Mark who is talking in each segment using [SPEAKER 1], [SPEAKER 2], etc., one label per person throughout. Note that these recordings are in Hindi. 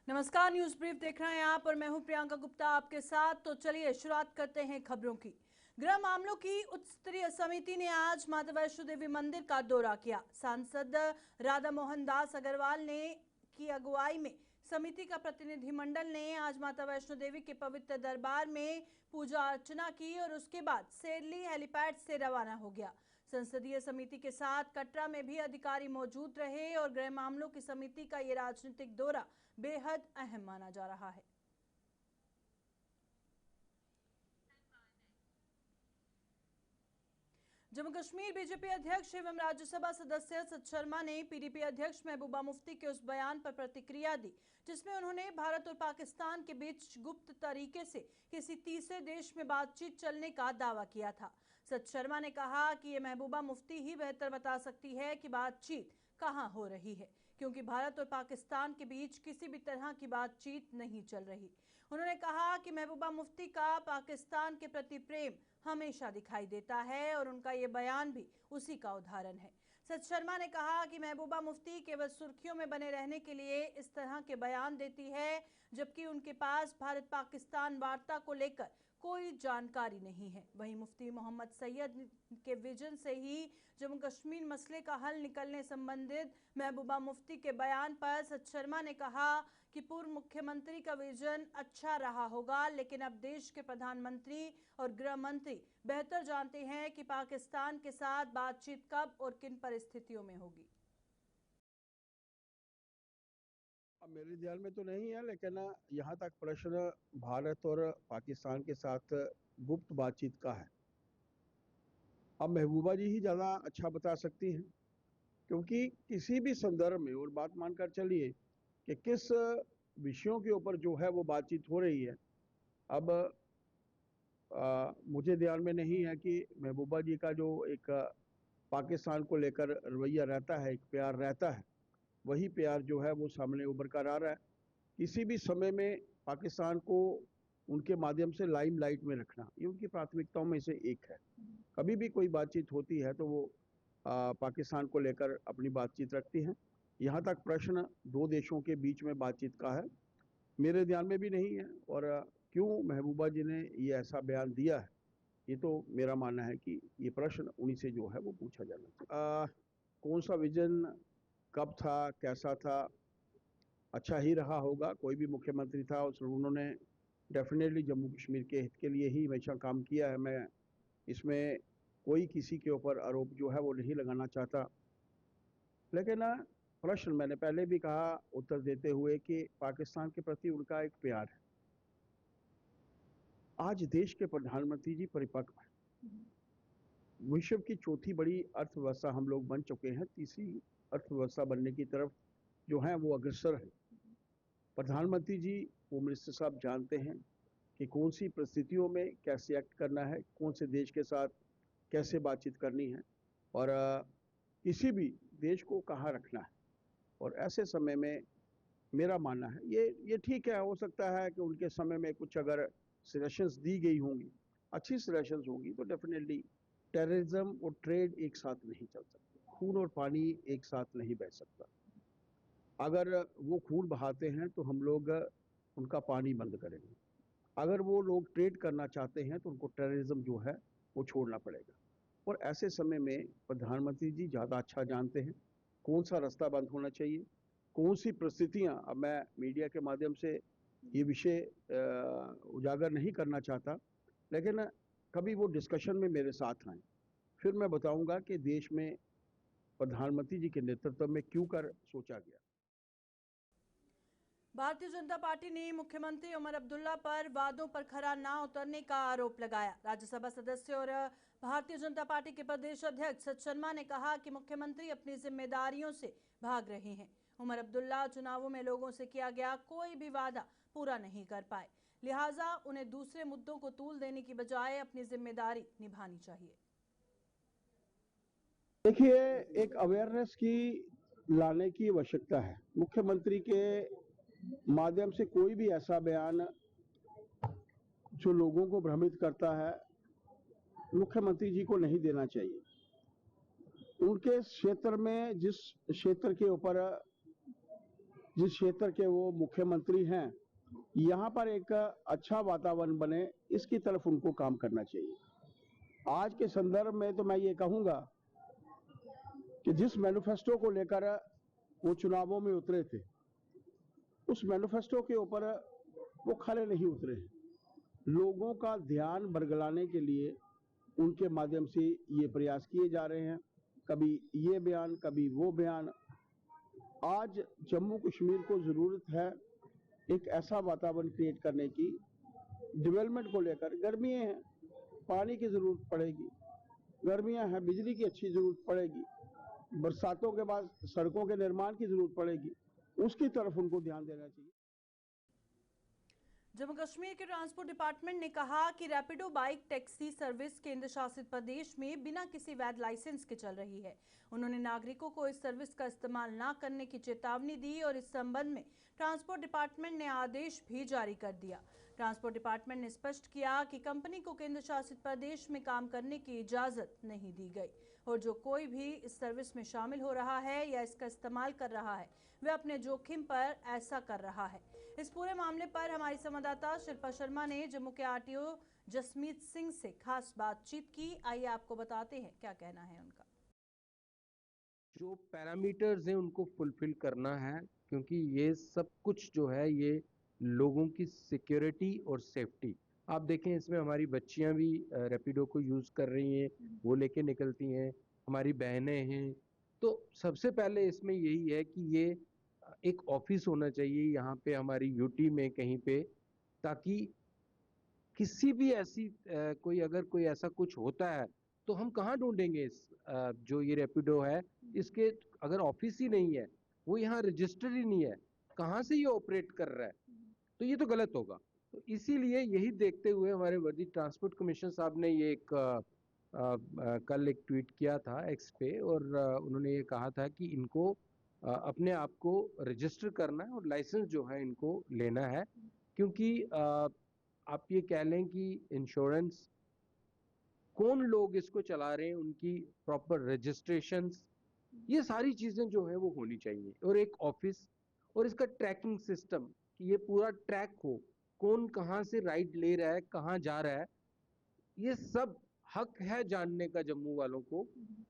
[SPEAKER 1] नमस्कार, न्यूज ब्रीफ देख रहे हैं आप और मैं हूं प्रियंका गुप्ता आपके साथ। तो चलिए शुरुआत करते हैं खबरों की। गृह मामलों की उच्च स्तरीय समिति ने आज माता वैष्णो देवी मंदिर का दौरा किया। सांसद राधा मोहन दास अग्रवाल ने की अगुवाई में समिति का प्रतिनिधिमंडल ने आज माता वैष्णो देवी के पवित्र दरबार में पूजा अर्चना की और उसके बाद सेरली हेलीपैड से रवाना हो गया। संसदीय समिति के साथ कटरा में भी अधिकारी मौजूद रहे और गृह मामलों की समिति का ये राजनीतिक दौरा बेहद अहम माना जा रहा है। जम्मू कश्मीर बीजेपी अध्यक्ष एवं राज्यसभा सदस्य सत शर्मा ने पीडीपी अध्यक्ष महबूबा मुफ्ती के उस बयान पर प्रतिक्रिया दी जिसमें उन्होंने भारत और पाकिस्तान के बीच गुप्त तरीके से किसी तीसरे देश में बातचीत चलने का दावा किया था। सत शर्मा ने कहा कि ये महबूबा मुफ्ती ही बेहतर बता सकती है कि बातचीत कहां हो रही है, क्योंकि भारत और पाकिस्तान के बीच किसी भी तरह की बातचीत नहीं चल रही। उन्होंने कहा कि महबूबा मुफ्ती का पाकिस्तान के प्रति प्रेम हमेशा दिखाई देता है और उनका ये बयान भी उसी का उदाहरण है। सत शर्मा ने कहा कि महबूबा मुफ्ती केवल सुर्खियों में बने रहने के लिए इस तरह के बयान देती है, जबकि उनके पास भारत पाकिस्तान वार्ता को लेकर कोई जानकारी नहीं है। वहीं मुफ्ती मोहम्मद सैयद के विजन से ही जम्मू कश्मीर मसले का हल निकलने संबंधित महबूबा मुफ्ती के बयान पर सत शर्मा ने कहा कि पूर्व मुख्यमंत्री का विजन अच्छा रहा होगा, लेकिन अब देश के प्रधानमंत्री और गृह मंत्री बेहतर जानते हैं कि पाकिस्तान के साथ बातचीत कब और किन परिस्थितियों में होगी।
[SPEAKER 2] अब मेरे ध्यान में तो नहीं है, लेकिन यहाँ तक प्रश्न भारत और पाकिस्तान के साथ गुप्त बातचीत का है। अब महबूबा जी ही ज़्यादा अच्छा बता सकती हैं, क्योंकि किसी भी संदर्भ में और बात मानकर चलिए कि किस विषयों के ऊपर जो है वो बातचीत हो रही है। अब मुझे ध्यान में नहीं है कि महबूबा जी का जो एक पाकिस्तान को लेकर रवैया रहता है, एक प्यार रहता है, वही प्यार जो है वो सामने उभर कर आ रहा है। किसी भी समय में पाकिस्तान को उनके माध्यम से लाइमलाइट में रखना, ये उनकी प्राथमिकताओं में से एक है। कभी भी कोई बातचीत होती है तो वो पाकिस्तान को लेकर अपनी बातचीत रखती हैं। यहाँ तक प्रश्न दो देशों के बीच में बातचीत का है, मेरे ध्यान में भी नहीं है। और क्यों महबूबा जी ने ये ऐसा बयान दिया है, ये तो मेरा मानना है कि ये प्रश्न उन्हीं से जो है वो पूछा जाना चाहिए। कौन सा विजन कब था, कैसा था, अच्छा ही रहा होगा। कोई भी मुख्यमंत्री था उन्होंने डेफिनेटली जम्मू कश्मीर के हित के लिए ही हमेशा काम किया है। मैं इसमें कोई किसी के ऊपर आरोप जो है वो नहीं लगाना चाहता, लेकिन प्रश्न मैंने पहले भी कहा उत्तर देते हुए कि पाकिस्तान के प्रति उनका एक प्यार है। आज देश के प्रधानमंत्री जी परिपक्व हैं। विश्व की चौथी बड़ी अर्थव्यवस्था हम लोग बन चुके हैं, तीसरी अर्थव्यवस्था बनने की तरफ जो है वो अग्रसर है। प्रधानमंत्री जी, होम मिनिस्टर साहब जानते हैं कि कौन सी परिस्थितियों में कैसे एक्ट करना है, कौन से देश के साथ कैसे बातचीत करनी है और किसी भी देश को कहाँ रखना है। और ऐसे समय में मेरा मानना है ये ठीक है। हो सकता है कि उनके समय में कुछ अगर सजेशंस दी गई होंगी, अच्छी सजेशंस होंगी, तो डेफिनेटली टेररिज्म और ट्रेड एक साथ नहीं चल सकते, खून और पानी एक साथ नहीं बह सकता। अगर वो खून बहाते हैं तो हम लोग उनका पानी बंद करेंगे। अगर वो लोग ट्रेड करना चाहते हैं तो उनको टेररिज्म जो है वो छोड़ना पड़ेगा। और ऐसे समय में प्रधानमंत्री जी ज़्यादा अच्छा जानते हैं कौन सा रास्ता बंद होना चाहिए, कौन सी परिस्थितियां। अब मैं मीडिया के माध्यम से ये विषय उजागर नहीं करना चाहता, लेकिन कभी वो डिस्कशन में मेरे साथ आए, फिर मैं बताऊंगा कि देश में प्रधानमंत्री जी के नेतृत्व में क्यों कर सोचा गया।
[SPEAKER 1] भारतीय जनता पार्टी ने मुख्यमंत्री उमर अब्दुल्ला पर वादों पर खरा ना उतरने का आरोप लगाया। राज्यसभा सदस्य और भारतीय जनता पार्टी के प्रदेश अध्यक्ष सत शर्मा ने कहा कि मुख्यमंत्री अपनी जिम्मेदारियों से भाग रहे हैं। उमर अब्दुल्ला चुनावों में लोगों से किया गया कोई भी वादा पूरा नहीं कर पाए, लिहाजा उन्हें दूसरे मुद्दों को तूल देने की बजाय अपनी जिम्मेदारी निभानी चाहिए।
[SPEAKER 2] देखिए, एक अवेयरनेस की लाने की आवश्यकता है। मुख्यमंत्री के माध्यम से कोई भी ऐसा बयान जो लोगों को भ्रमित करता है, मुख्यमंत्री जी को नहीं देना चाहिए। उनके क्षेत्र में जिस क्षेत्र के ऊपर जिस क्षेत्र के वो मुख्यमंत्री हैं, यहाँ पर एक अच्छा वातावरण बने, इसकी तरफ उनको काम करना चाहिए। आज के संदर्भ में तो मैं ये कहूंगा कि जिस मैनिफेस्टो को लेकर वो चुनावों में उतरे थे, उस मैनिफेस्टो के ऊपर वो खरे नहीं उतरे हैं। लोगों का ध्यान बरगलाने के लिए उनके माध्यम से ये प्रयास किए जा रहे हैं, कभी ये बयान, कभी वो बयान। आज जम्मू कश्मीर को जरूरत है एक ऐसा वातावरण क्रिएट करने की, डेवलपमेंट को लेकर। गर्मियां हैं, पानी की जरूरत पड़ेगी, गर्मियां हैं, बिजली की अच्छी जरूरत पड़ेगी, बरसातों के बाद सड़कों के निर्माण की जरूरत पड़ेगी, उसकी तरफ उनको ध्यान देना चाहिए।
[SPEAKER 1] जम्मू कश्मीर के ट्रांसपोर्ट डिपार्टमेंट ने कहा कि रैपिडो बाइक टैक्सी सर्विस केंद्र शासित प्रदेश में बिना किसी वैध लाइसेंस के चल रही है। उन्होंने नागरिकों को इस सर्विस का इस्तेमाल न करने की चेतावनी दी और इस संबंध में ट्रांसपोर्ट डिपार्टमेंट ने आदेश भी जारी कर दिया। ट्रांसपोर्ट डिपार्टमेंट ने स्पष्ट किया कि कंपनी को केंद्र शासित प्रदेश में काम करने की इजाजत नहीं दी गई और जो कोई भी इस सर्विस में शामिल हो रहा है या इसका इस्तेमाल कर रहा है, वह अपने जोखिम पर ऐसा कर रहा है। इस पूरे मामले पर हमारी संवाददाता शिल्पा शर्मा ने जम्मू के आरटीओ जसमीत सिंह से खास बातचीत की। आइए आपको बताते हैं क्या कहना है उनका।
[SPEAKER 3] जो पैरामीटर्स हैं उनको फुलफिल करना है, क्योंकि ये सब कुछ जो है ये लोगों की सिक्योरिटी और सेफ्टी। आप देखें, इसमें हमारी बच्चियां भी रैपिडो को यूज कर रही हैं, वो लेके निकलती हैं, हमारी बहनें हैं। तो सबसे पहले इसमें यही है कि ये एक ऑफिस होना चाहिए यहाँ पे हमारी यूटी में कहीं पे, ताकि किसी भी ऐसी कोई अगर कोई ऐसा कुछ होता है तो हम कहाँ ढूंढेंगे इस जो ये रैपिडो है, इसके अगर ऑफिस ही नहीं है, वो यहाँ रजिस्टर ही नहीं है, कहाँ से ये ऑपरेट कर रहा है, तो ये तो गलत होगा। तो इसीलिए यही देखते हुए हमारे वर्दी ट्रांसपोर्ट कमिश्नर साहब ने ये एक कल एक ट्वीट किया था एक्स पे, और उन्होंने ये कहा था कि इनको अपने आप को रजिस्टर करना है और लाइसेंस जो है इनको लेना है, क्योंकि आप ये कह लें कि इंश्योरेंस कौन लोग इसको चला रहे हैं, उनकी प्रॉपर रजिस्ट्रेशंस, ये सारी चीजें जो है वो होनी चाहिए, और एक ऑफिस और इसका ट्रैकिंग सिस्टम कि ये पूरा ट्रैक हो, कौन कहाँ से राइड ले रहा है, कहाँ जा रहा है, ये सब हक है जानने का जम्मू वालों को,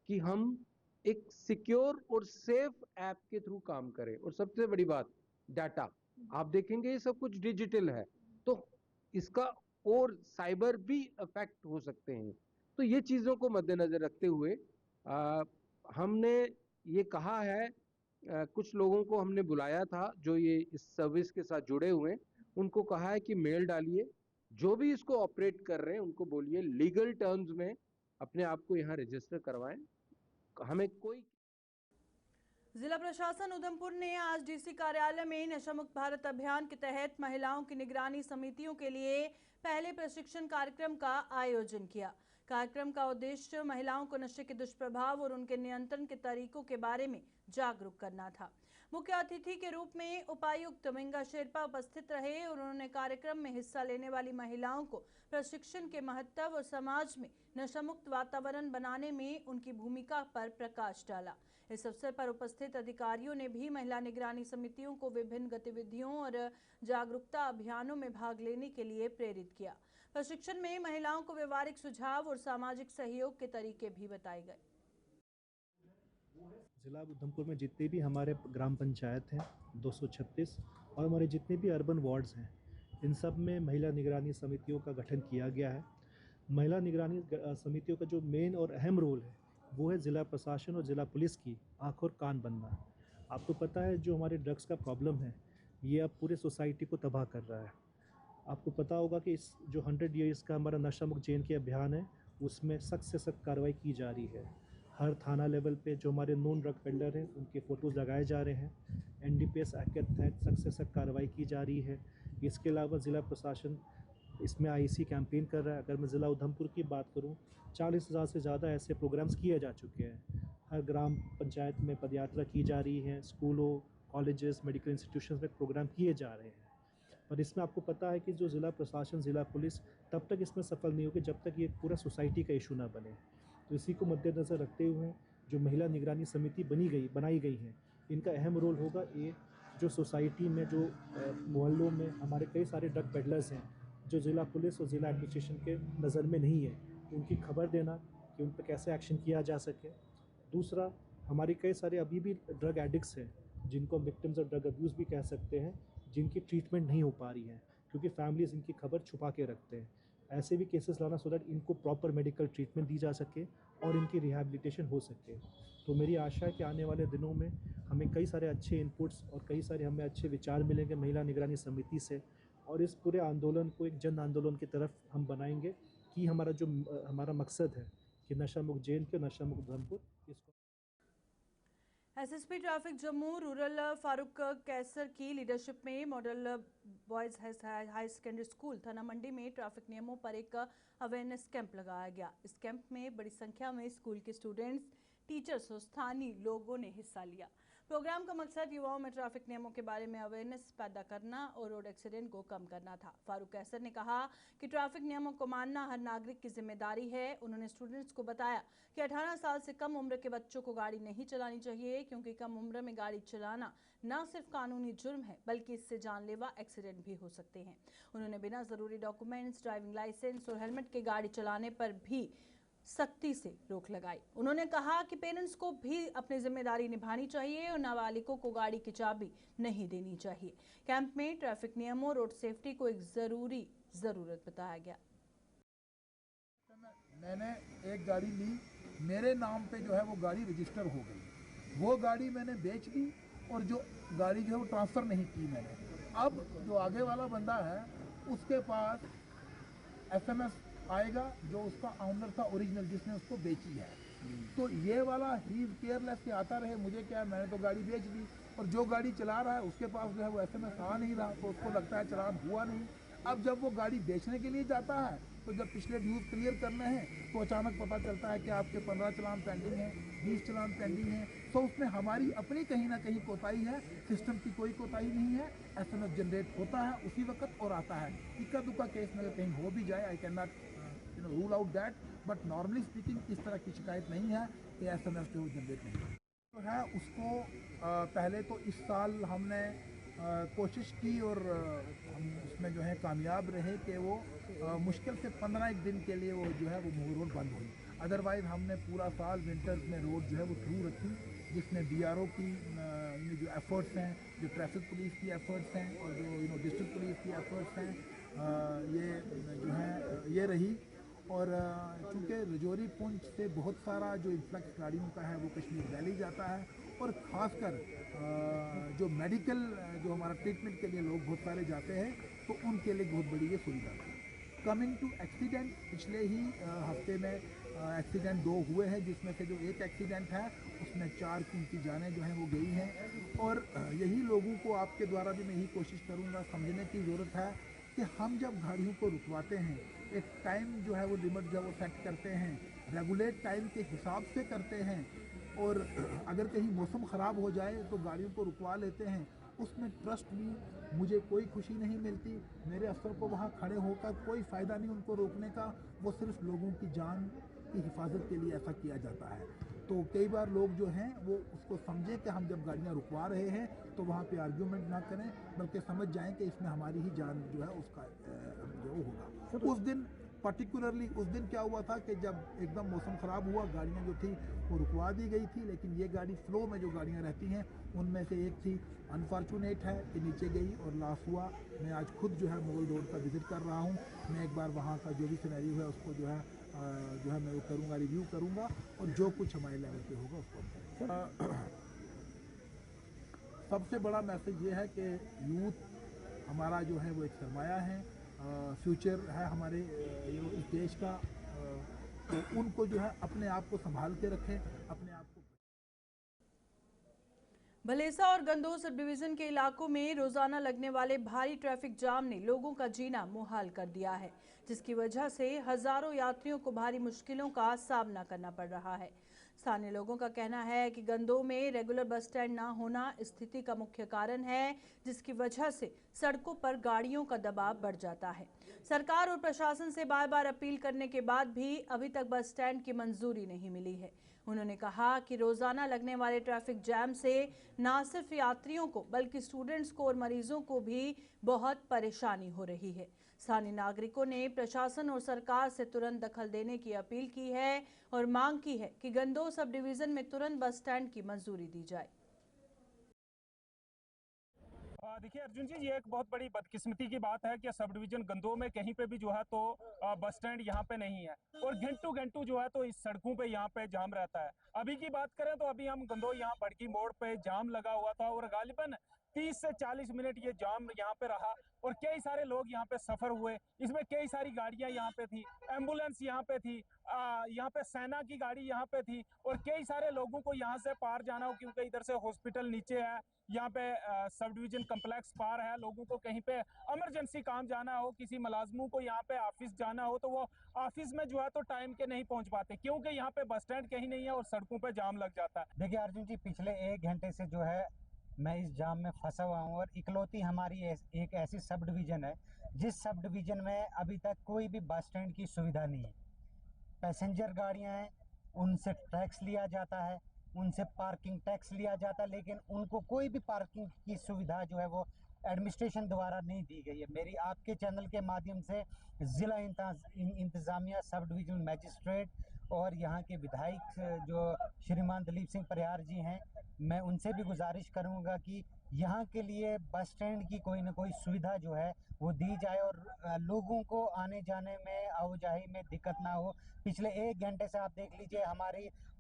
[SPEAKER 3] कि हम एक सिक्योर और सेफ ऐप के थ्रू काम करें। और सबसे बड़ी बात, डाटा। आप देखेंगे ये सब कुछ डिजिटल है, तो इसका और साइबर भी अफेक्ट हो सकते हैं। तो ये चीजों को मद्देनजर रखते हुए हमने ये कहा है, कुछ लोगों को हमने बुलाया था जो ये इस सर्विस के साथ जुड़े हुए हैं, उनको कहा है कि मेल डालिए, जो भी इसको ऑपरेट कर रहे हैं उनको बोलिए लीगल टर्म्स में अपने आप को यहाँ रजिस्टर करवाएं। हमें कोई
[SPEAKER 1] जिला प्रशासन उधमपुर ने आज डीसी कार्यालय में नशा मुक्त भारत अभियान के तहत महिलाओं की निगरानी समितियों के लिए पहले प्रशिक्षण कार्यक्रम का आयोजन किया। कार्यक्रम का उद्देश्य महिलाओं को नशे के दुष्प्रभाव और उनके नियंत्रण के तरीकों के बारे में जागरूक करना था। मुख्य अतिथि के रूप में उपायुक्त मिंगा शेरपा उपस्थित रहे और उन्होंने कार्यक्रम में हिस्सा लेने वाली महिलाओं को प्रशिक्षण के महत्व और समाज में नशामुक्त वातावरण बनाने में उनकी भूमिका पर प्रकाश डाला। इस अवसर पर उपस्थित अधिकारियों ने भी महिला निगरानी समितियों को विभिन्न गतिविधियों और जागरूकता अभियानों में भाग लेने के लिए प्रेरित किया। प्रशिक्षण में महिलाओं को व्यवहारिक सुझाव और सामाजिक सहयोग के तरीके भी बताए गए।
[SPEAKER 4] जिला उधमपुर में जितने भी हमारे ग्राम पंचायत हैं 236 और हमारे जितने भी अर्बन वार्ड्स हैं, इन सब में महिला निगरानी समितियों का गठन किया गया है। महिला निगरानी समितियों का जो मेन और अहम रोल है वो है ज़िला प्रशासन और ज़िला पुलिस की आँख और कान बनना। आपको पता है जो हमारे ड्रग्स का प्रॉब्लम है ये अब पूरे सोसाइटी को तबाह कर रहा है। आपको पता होगा कि इस जो 100 ईयर्स का हमारा नशा मुक्त जेन के अभियान है उसमें सख्त से सख्त कार्रवाई की जा रही है। हर थाना लेवल पे जो हमारे नॉन ड्रग पेडलर हैं उनके फ़ोटोज़ लगाए जा रहे हैं। NDPS एक्ट के तहत सख्त से सख्त कार्रवाई की जा रही है। इसके अलावा ज़िला प्रशासन इसमें IEC कैंपेन कर रहा है। अगर मैं ज़िला उधमपुर की बात करूं, 40,000 से ज़्यादा ऐसे प्रोग्राम्स किए जा चुके हैं। हर ग्राम पंचायत में पदयात्रा की जा रही है, स्कूलों, कॉलेजेस, मेडिकल इंस्टीट्यूशंस में प्रोग्राम किए जा रहे हैं। पर इसमें आपको पता है कि जो ज़िला प्रशासन, ज़िला पुलिस तब तक इसमें सफल नहीं होगी जब तक ये पूरा सोसाइटी का इशू ना बने। तो इसी को मद्देनज़र रखते हुए जो महिला निगरानी समिति बनाई गई हैं, इनका अहम रोल होगा ये जो सोसाइटी में जो मोहल्लों में हमारे कई सारे ड्रग पेडलर्स हैं जो ज़िला पुलिस और ज़िला एडमिनिस्ट्रेशन के नज़र में नहीं है, उनकी खबर देना कि उन पर कैसे एक्शन किया जा सके। दूसरा, हमारे कई सारे अभी भी ड्रग एडिक्ट्स हैं जिनको हम विक्टिम्स ऑफ ड्रग अब्यूज़ भी कह सकते हैं, जिनकी ट्रीटमेंट नहीं हो पा रही है क्योंकि फैमिलीज़ इनकी खबर छुपा के रखते हैं। ऐसे भी केसेस लाना सो दैट इनको प्रॉपर मेडिकल ट्रीटमेंट दी जा सके और इनकी रिहैबिलिटेशन हो सके। तो मेरी आशा है कि आने वाले दिनों में हमें कई सारे अच्छे इनपुट्स और कई सारे हमें अच्छे विचार मिलेंगे महिला निगरानी समिति से, और इस पूरे आंदोलन को एक जन आंदोलन की तरफ हम बनाएंगे कि हमारा मकसद है कि नशा मुक्त JNK, नशा मुक्त उधमपुर, इसको
[SPEAKER 1] SSP traffic Jammu rural Farooq Qaiser की लीडरशिप में model boys high secondary school Thana Mandi में ट्रैफिक नियमों पर एक अवेयरनेस कैंप लगाया गया। इस कैंप में बड़ी संख्या में स्कूल के स्टूडेंट्स, टीचर्स और स्थानीय लोगों ने हिस्सा लिया। प्रोग्राम का मकसद युवाओं में ट्रैफिक नियमों के बारे में अवेयरनेस पैदा करना और रोड एक्सीडेंट को कम करना था। फारूक कैसर ने कहा कि ट्रैफिक नियमों को मानना हर नागरिक की जिम्मेदारी है। उन्होंने स्टूडेंट्स को बताया कि 18 साल से कम उम्र के बच्चों को गाड़ी नहीं चलानी चाहिए, क्योंकि कम उम्र में गाड़ी चलाना न सिर्फ कानूनी जुर्म है बल्कि इससे जानलेवा एक्सीडेंट भी हो सकते हैं। उन्होंने बिना जरूरी डॉक्यूमेंट्स, ड्राइविंग लाइसेंस और हेलमेट के गाड़ी चलाने पर भी सख्ती से रोक लगाई। उन्होंने कहा कि पेरेंट्स को भी अपनी जिम्मेदारी निभानी चाहिए और नाबालिगों को गाड़ी की चाबी नहीं देनी चाहिए। कैंप में ट्रैफिक नियमों, रोड सेफ्टी को एक जरूरत बताया गया।
[SPEAKER 5] मैंने एक गाड़ी ली, मेरे नाम पे जो है वो गाड़ी रजिस्टर हो गई, वो गाड़ी मैंने बेच दी और जो गाड़ी जो है वो ट्रांसफ़र नहीं की मैंने। अब जो आगे वाला बंदा है उसके पास SMS आएगा जो उसका ऑनर था ओरिजिनल, जिसने उसको बेची है। तो ये वाला ही केयरलेस के आता रहे, मुझे क्या, मैंने तो गाड़ी बेच दी, और जो गाड़ी चला रहा है उसके पास जो है वो SMS आ नहीं रहा, तो उसको लगता है चलान हुआ नहीं। अब जब वो गाड़ी बेचने के लिए जाता है तो जब पिछले ड्यूज क्लियर करने हैं तो अचानक पता चलता है कि आपके 15 चलान पेंडिंग हैं, 20 चलान पेंडिंग हैं। तो उसमें हमारी अपनी कहीं ना कहीं कोताही है, सिस्टम की कोई कोताही नहीं है। SMS जनरेट होता है उसी वक्त और आता है। इक्का दुक्का केस में कहीं हो भी जाए, I can not rule out that, but normally speaking इस तरह की शिकायत नहीं है कि SMS जो जनरेट नहीं तो है। उसको पहले तो इस साल हमने कोशिश की और हम उसमें जो है कामयाब रहे कि वो मुश्किल से 15 दिन के लिए वो जो है वो मूव रोड बंद हुई। अदरवाइज़ हमने पूरा साल विंटर्स में रोड जो है वो थ्रू रखी, जिसमें BRO की जो एफर्ट्स हैं, जो ट्रैफिक पुलिस की एफर्ट्स हैं और जो डिस्ट्रिक्ट पुलिस की एफर्ट्स हैं, ये जो है ये रही। और चूँकि रजौरी पुंछ से बहुत सारा जो इन्फ्लक्स गाड़ियों का है वो कश्मीर वैली जाता है, और ख़ासकर जो मेडिकल जो हमारा ट्रीटमेंट के लिए लोग बहुत सारे जाते हैं, तो उनके लिए बहुत बड़ी ये सुविधा है। कमिंग टू एक्सीडेंट, पिछले ही हफ्ते में एक्सीडेंट 2 हुए हैं, जिसमें से जो एक एक्सीडेंट है उसमें 4 की जानें जो हैं वो गई हैं। और यही लोगों को आपके द्वारा भी मैं यही कोशिश करूँगा समझने की ज़रूरत है कि हम जब गाड़ियों को रुकवाते हैं, एक टाइम जो है वो लिमिट जब वो सेट करते हैं, रेगुलेट टाइम के हिसाब से करते हैं, और अगर कहीं मौसम ख़राब हो जाए तो गाड़ियों को रुकवा लेते हैं, उसमें ट्रस्ट भी मुझे कोई खुशी नहीं मिलती। मेरे अफसर को वहाँ खड़े होकर कोई फ़ायदा नहीं उनको रोकने का, वो सिर्फ लोगों की जान की हिफाजत के लिए ऐसा किया जाता है। तो कई बार लोग जो हैं वो उसको समझें कि हम जब गाड़ियाँ रुकवा रहे हैं तो वहाँ पे आर्ग्यूमेंट ना करें, बल्कि समझ जाएं कि इसमें हमारी ही जान जो है उसका जो होगा। उस दिन पर्टिकुलरली उस दिन क्या हुआ था कि जब एकदम मौसम ख़राब हुआ, गाड़ियाँ जो थी वो रुकवा दी गई थी, लेकिन ये गाड़ी फ्लो में जो गाड़ियाँ रहती हैं उनमें से एक थी, अनफॉर्चुनेट है कि नीचे गई और लॉस हुआ। मैं आज खुद जो है मुगल रोड का विज़िट कर रहा हूँ। मैं एक बार वहाँ का जो भी सिनेरियो है उसको जो है मैं वो करूँगा, रिव्यू करूँगा, और जो कुछ हमारे लेवल पे होगा उसको सबसे बड़ा मैसेज ये है कि यूथ हमारा जो है वो एक सरमाया है, फ्यूचर है हमारे इस देश का, तो उनको जो है अपने आप को संभाल के रखें, अपने आप को।
[SPEAKER 1] भलेसा और गंदोह सब डिवीजन के इलाकों में रोजाना लगने वाले भारी ट्रैफिक जाम ने लोगों का जीना मुहाल कर दिया है, जिसकी वजह से हजारों यात्रियों को भारी मुश्किलों का सामना करना पड़ रहा है। स्थानीय लोगों का कहना है कि गंदोह में रेगुलर बस स्टैंड न होना स्थिति का मुख्य कारण है, जिसकी वजह से सड़कों पर गाड़ियों का दबाव बढ़ जाता है। सरकार और प्रशासन से बार बार अपील करने के बाद भी अभी तक बस स्टैंड की मंजूरी नहीं मिली है। उन्होंने कहा कि रोजाना लगने वाले ट्रैफिक जैम से न सिर्फ यात्रियों को बल्कि स्टूडेंट्स को और मरीजों को भी बहुत परेशानी हो रही है। स्थानीय नागरिकों ने प्रशासन और सरकार से तुरंत दखल देने की अपील की है और मांग की है कि गंदोह सब डिवीजन में तुरंत बस स्टैंड की मंजूरी दी जाए।
[SPEAKER 6] देखिए अर्जुन जी, ये एक बहुत बड़ी बदकिस्मती की बात है कि सब डिवीजन गंदोह में कहीं पे भी जो है तो बस स्टैंड यहाँ पे नहीं है और घंटों घंटों जो है तो इस सड़कों पे यहाँ पे जाम रहता है। अभी की बात करें तो अभी हम गंदोह यहाँ भड़की मोड़ पे जाम लगा हुआ था और गालिबन 30 से 40 मिनट ये जाम यहाँ पे रहा और कई सारे लोग यहाँ पे सफर हुए। इसमें कई सारी गाड़ियां यहाँ पे थी, एम्बुलेंस यहाँ पे थी, यहाँ पे सेना की गाड़ी यहाँ पे थी और कई सारे लोगों को यहाँ से पार जाना हो क्योंकि इधर से हॉस्पिटल नीचे है, यहाँ पे सब डिवीजन कम्प्लेक्स पार है। लोगों को कहीं पे इमरजेंसी काम जाना हो, किसी मुलाजमों को यहाँ पे ऑफिस जाना हो तो वो ऑफिस में जो है तो टाइम के नहीं पहुंच पाते क्योंकि यहाँ पे बस स्टैंड कहीं नहीं है और सड़कों पे जाम लग जाता है।
[SPEAKER 7] देखिए अर्जुन जी, पिछले 1 घंटे से जो है मैं इस जाम में फंसा हुआ हूँ और इकलौती हमारी एक ऐसी सब डिवीजन है जिस सब डिवीजन में अभी तक कोई भी बस स्टैंड की सुविधा नहीं है। पैसेंजर गाड़ियाँ हैं, उनसे टैक्स लिया जाता है, उनसे पार्किंग टैक्स लिया जाता है, लेकिन उनको कोई भी पार्किंग की सुविधा जो है वो एडमिनिस्ट्रेशन द्वारा नहीं दी गई है। मेरी आपके चैनल के माध्यम से ज़िला इंतज़ामिया, सब डिवीजनल मैजिस्ट्रेट और यहाँ के विधायक जो श्रीमान दलीप सिंह परिहार जी हैं, मैं उनसे भी गुजारिश करूँगा कि यहाँ के लिए बस स्टैंड की कोई ना कोई सुविधा जो है वो दी जाए और लोगों को आने जाने में, आवाजाही में दिक्कत ना हो। पिछले 1 घंटे से आप देख लीजिए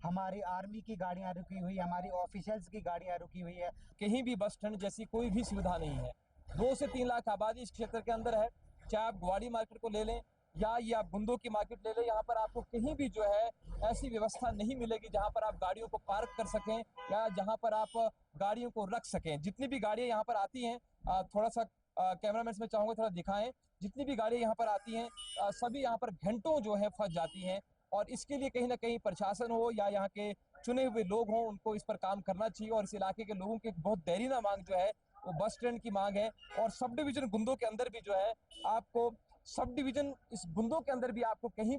[SPEAKER 7] हमारी आर्मी की गाड़ियाँ रुकी हुई, हमारी ऑफिशियल्स की गाड़ियाँ रुकी हुई है।
[SPEAKER 8] कहीं भी बस स्टैंड जैसी कोई भी सुविधा नहीं है। 2 से 3 लाख आबादी इस क्षेत्र के अंदर है। चाहे आप ग्वाड़ी मार्केट को ले लें या ये आप बुंदो की मार्केट ले लें, यहाँ पर आपको कहीं भी जो है ऐसी व्यवस्था नहीं मिलेगी जहाँ पर आप गाड़ियों को पार्क कर सकें या जहाँ पर आप गाड़ियों को रख सकें। जितनी भी गाड़ियाँ यहाँ पर आती हैं, थोड़ा सा कैमरामैन में चाहूँगा थोड़ा दिखाएं, जितनी भी गाड़ियाँ यहाँ पर आती हैं सभी यहाँ पर घंटों जो है फंस जाती हैं और इसके लिए कहीं ना कहीं प्रशासन हो या यहाँ के चुने हुए लोग हों, उनको इस पर काम करना चाहिए। और इस इलाके के लोगों की बहुत देरीना मांग जो है वो बस स्टैंड की मांग है और सब डिवीजन गुंदो के अंदर भी जो है आपको सब डिवीजन इस गुंदो के अंदर भी आपको कहीं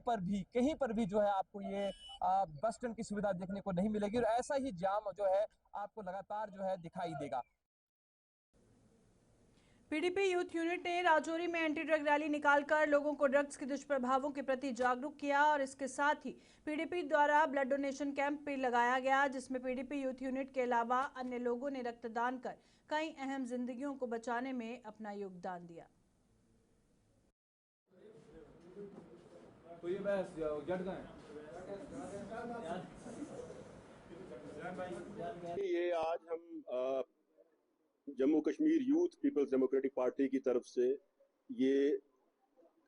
[SPEAKER 8] पर भी जो है आपको ये बस स्टैंड की सुविधा देखने को नहीं मिलेगी और ऐसा ही जाम जो है आपको लगातार जो है दिखाई देगा।
[SPEAKER 1] पीडीपी यूथ यूनिट ने राजौरी में एंटी ड्रग रैली निकालकर लोगों को ड्रग्स के दुष्प्रभावों के प्रति जागरूक किया और इसके साथ ही पीडीपी द्वारा ब्लड डोनेशन कैंप भी लगाया गया जिसमें पीडीपी यूथ यूनिट के अलावा अन्य लोगों ने रक्तदान कर कई अहम जिंदगियों को बचाने में अपना योगदान दिया।
[SPEAKER 9] तो ये
[SPEAKER 10] आज हम Jammu Kashmir youth peoples democratic party की तरफ से ये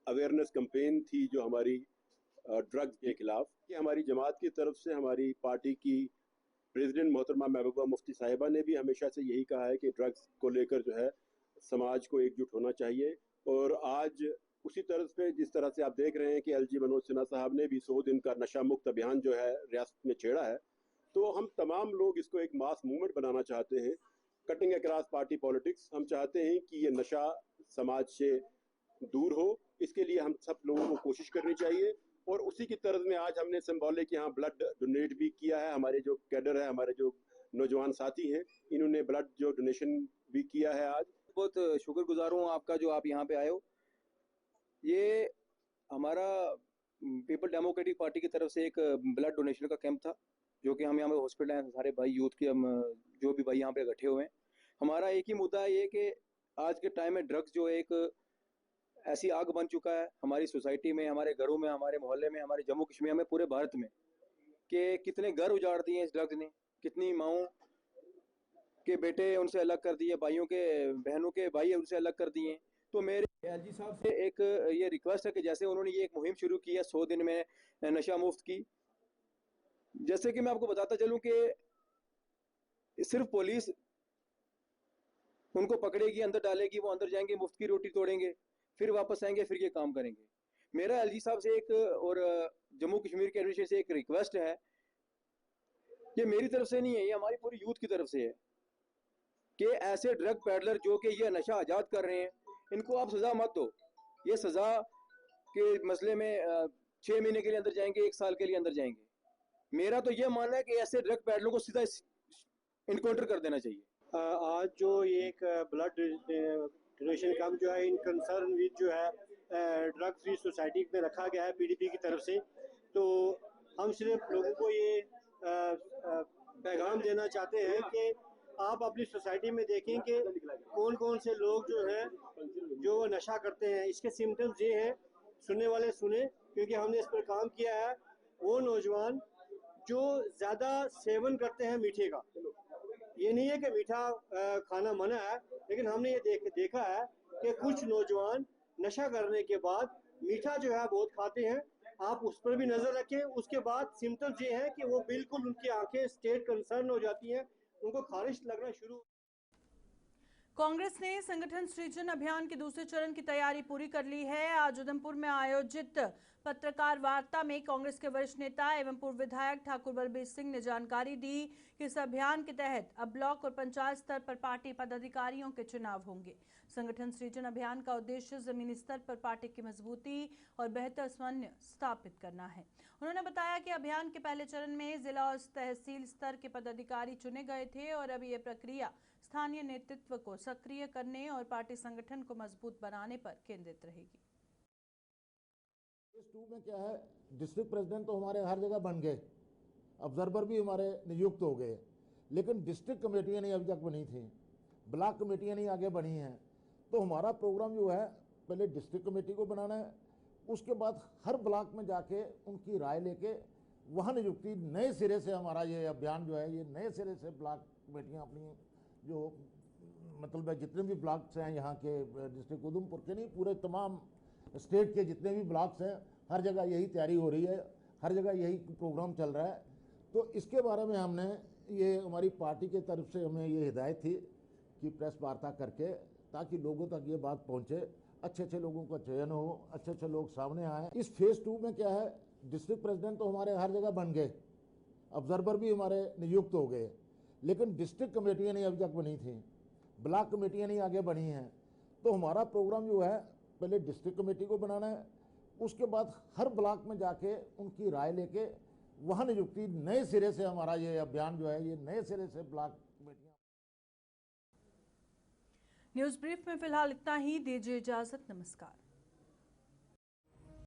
[SPEAKER 10] अवेयरनेस कैंपेन थी जो हमारी ड्रग्स के खिलाफ, कि हमारी जमात की तरफ से हमारी पार्टी की प्रेसिडेंट मोहतरमा महबूबा मुफ्ती साहिबा ने भी हमेशा से यही कहा है कि ड्रग्स को लेकर जो है समाज को एकजुट होना चाहिए। और आज उसी तरह पे जिस तरह से आप देख रहे हैं कि एलजी मनोज सिन्हा साहब ने भी 100 दिन का नशा मुक्त अभियान जो है रियासत में छेड़ा है, तो हम तमाम लोग इसको एक मास मूवमेंट बनाना चाहते हैं, कटिंग अक्रॉस पार्टी पॉलिटिक्स। हम चाहते हैं कि ये नशा समाज से दूर हो, इसके लिए हम सब लोगों को कोशिश करनी चाहिए। और उसी की तरह में आज हमने सिंबॉलिक यहाँ ब्लड डोनेट भी किया है। हमारे जो कैडर है, हमारे जो नौजवान साथी हैं, इन्होंने ब्लड जो डोनेशन भी किया है। आज
[SPEAKER 9] बहुत शुक्रगुजार हूँ आपका जो आप यहाँ पे आए हो। ये हमारा पीपल डेमोक्रेटिक पार्टी की तरफ से एक ब्लड डोनेशन का कैंप था जो कि हम यहाँ पे हॉस्पिटल हैं, सारे भाई यूथ के, हम जो भी भाई यहाँ पे इकट्ठे हुए हैं। हमारा एक ही मुद्दा ये कि आज के टाइम में ड्रग्स जो एक ऐसी आग बन चुका है हमारी सोसाइटी में, हमारे घरों में, हमारे मोहल्ले में, हमारे जम्मू कश्मीर में, पूरे भारत में, कि कितने घर उजाड़ दिए इस ड्रग्स ने, कितनी माओं के बेटे उनसे अलग कर दिए, भाइयों के बहनों के भाई उनसे अलग कर दिए। तो मेरे एलजी साहब से एक ये रिक्वेस्ट है कि जैसे उन्होंने ये एक मुहिम शुरू की है 100 दिन में नशा मुफ्त की, जैसे कि मैं आपको बताता चलूं कि सिर्फ पुलिस उनको पकड़ेगी, अंदर डालेगी, वो अंदर जाएंगे, मुफ्त की रोटी तोड़ेंगे, फिर वापस आएंगे, फिर ये काम करेंगे। मेरा एलजी साहब से एक और जम्मू कश्मीर के एडमिनिस्ट्रेशन से एक रिक्वेस्ट है, ये मेरी तरफ से नहीं है, ये हमारी पूरी यूथ की तरफ से है, कि ऐसे ड्रग पैडलर जो कि ये नशा आजाद कर रहे हैं, इनको आप सजा मत दो। ये सजा के मसले में 6 महीने के लिए अंदर जाएंगे, 1 साल के लिए अंदर जाएंगे। मेरा तो ये मानना है कि ऐसे ड्रग पैडलों को सीधा इनकाउंटर कर देना चाहिए।
[SPEAKER 11] आज जो ये एक ब्लड डोनेशन कैंप जो है इन कंसर्न विद जो है ड्रग फ्री सोसाइटी में रखा गया है पीडीपी की तरफ से, तो हम सिर्फ लोगों को ये पैगाम देना चाहते हैं कि आप अपनी सोसाइटी में देखें कि कौन कौन से लोग जो हैं जो नशा करते हैं। इसके सिम्टम्स ये हैं, सुनने वाले सुने, क्योंकि हमने इस पर काम किया है। वो नौजवान जो ज़्यादा सेवन करते हैं मीठे का, ये नहीं है कि मीठा खाना मना है, लेकिन हमने ये देखा है कि कुछ नौजवान नशा करने के बाद मीठा जो है बहुत खाते हैं। आप उस पर भी नज़र रखें। उसके बाद सिम्टम्स ये है कि वो बिल्कुल उनकी आंखें स्टेट कंसर्न हो जाती हैं, उनको खारिश लगना शुरू।
[SPEAKER 1] कांग्रेस ने संगठन सृजन अभियान के दूसरे चरण की तैयारी पूरी कर ली है। आज उधमपुर में आयोजित पत्रकार वार्ता में कांग्रेस के वरिष्ठ नेता एवं पूर्व विधायक ठाकुर बलबीर सिंह ने जानकारी दी कि इस अभियान के तहत अब ब्लॉक और पंचायत स्तर पर पार्टी पदाधिकारियों के चुनाव होंगे। संगठन सृजन अभियान का उद्देश्य जमीनी स्तर पर पार्टी की मजबूती और बेहतर समन्वय स्थापित करना है। उन्होंने बताया कि अभियान के पहले चरण में जिला और तहसील स्तर के पदाधिकारी चुने गए थे और अब ये प्रक्रिया स्थानीय नेतृत्व को सक्रिय करने और पार्टी संगठन को मजबूत बनाने पर केंद्रित रहेगी।
[SPEAKER 12] फेज 2 में क्या है, डिस्ट्रिक्ट प्रेसिडेंट तो हमारे हर जगह बन गए, ऑब्जर्वर भी हमारे नियुक्त हो गए, लेकिन डिस्ट्रिक्ट कमेटियां नहीं अभी तक बनी थी, ब्लॉक कमेटियां नहीं आगे बनी हैं। तो हमारा प्रोग्राम जो है पहले डिस्ट्रिक्ट कमेटी को बनाना है, उसके बाद हर ब्लॉक में जाके उनकी राय लेके वहाँ नियुक्ति नए सिरे से। हमारा ये अभियान जो है ये नए सिरे से ब्लॉक कमेटियाँ अपनी जो मतलब जितने भी ब्लॉक्स हैं यहाँ के डिस्ट्रिक्ट उधमपुर के नहीं पूरे तमाम स्टेट के जितने भी ब्लॉक्स हैं हर जगह यही तैयारी हो रही है, हर जगह यही प्रोग्राम चल रहा है। तो इसके बारे में हमने ये हमारी पार्टी की तरफ से हमें ये हिदायत थी कि प्रेस वार्ता करके ताकि लोगों तक ये बात पहुँचे, अच्छे अच्छे लोगों का चयन हो, अच्छे अच्छे लोग सामने आए। इस फेज 2 में क्या है, डिस्ट्रिक्ट प्रेसिडेंट तो हमारे हर जगह बन गए, ऑब्जर्वर भी हमारे नियुक्त हो गए, लेकिन डिस्ट्रिक्ट कमेटियां नहीं अभी तक बनी थी, ब्लॉक कमेटियां नहीं आगे बनी हैं। तो हमारा प्रोग्राम जो है पहले डिस्ट्रिक्ट कमेटी को बनाना है, उसके बाद हर ब्लॉक में जाके उनकी राय लेके वहाँ नियुक्ति नए सिरे से। हमारा ये अभियान जो है ये नए सिरे से ब्लॉक कमेटियां।
[SPEAKER 1] न्यूज़ ब्रीफ में फिलहाल इतना ही, दीजिए इजाजत, नमस्कार।